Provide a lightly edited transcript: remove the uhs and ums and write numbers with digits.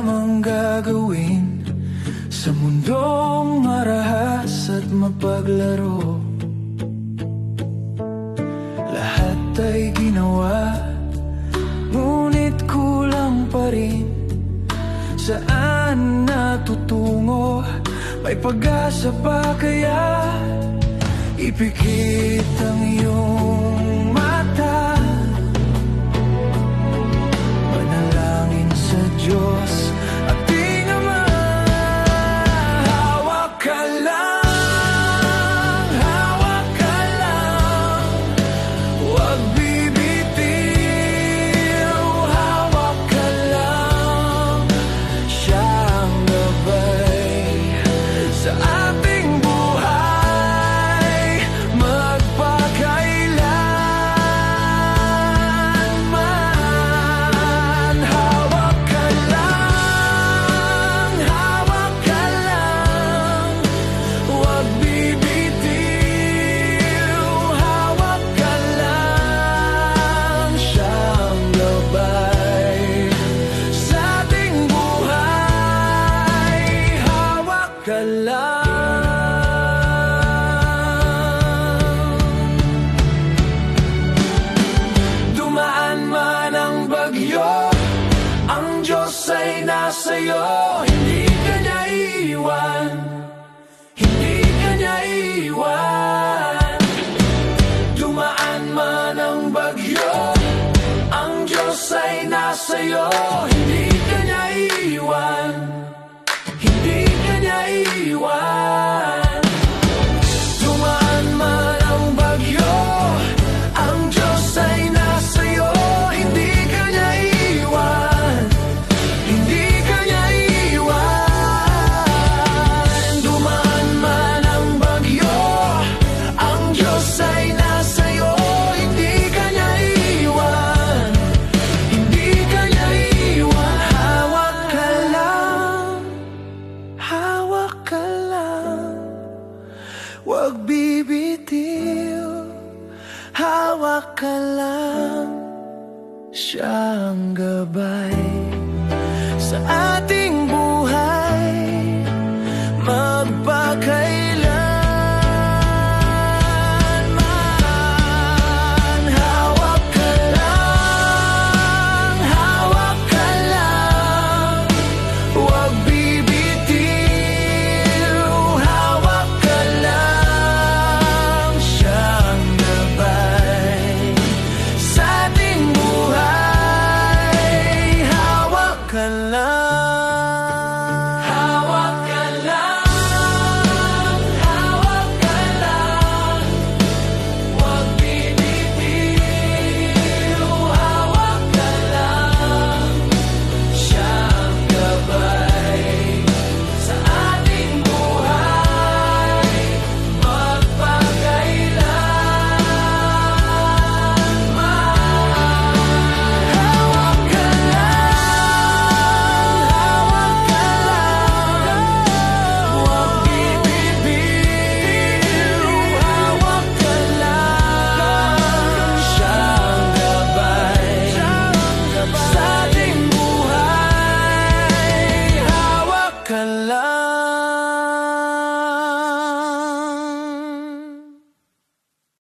mang gagawin sa mundong marahas at mapaglaro. Lahat ay ginawa, ngunit kulang pa rin. Saan natutungo? May pag-asa ba kaya? Ipikit ang iyong mata, manalangin sa Diyos at Ama. Hawak ka lang, hawak ka lang, huwag bibitiw. Hawak ka lang, siya ang gabay sa ating buhay, magpakailanman. Hawak ka lang, hawak ka lang, huwag bibitiw. Hawak ka lang, siya ang gabay sa ating buhay, hawak ka lang. Dumaan man ang bagyo, ang Diyos ay nasa'yo. Hindi ka niya iiwan, hindi ka niya iiwan. Dumaan man ang bagyo, ang Diyos ay nasa'yo. Hindi ka niya iiwan, hindi ka niya iiwan. Dumaan man ang bagyo, ang Diyos ay nasa'yo. Hindi ka niya iiwan, hindi ka niya iiwan. Dumaan man ang bagyo, ang Diyos ay nasa'yo. Hindi ka niya iiwan, hindi ka niya iiwan. Hawak ka lang, hawak ka lang, huwag bibitiw. Hawak ka lang, siya ang gabay sa ating buhay, magpakailanman. Hawak ka lang, hawak ka lang, huwag bibitiw. Hawak ka lang, siya ang gabay sa ating buhay, hawak ka lang. Hawak ka lang, hawak ka lang, huwag bibitiw. Hawak ka lang, siya ang gabay sa ating buhay, magpakailanman. Hawak ka lang, hawak ka lang, huwag bibitiw. Hawak ka lang, siya ang gabay sa ating buhay, hawak ka lang.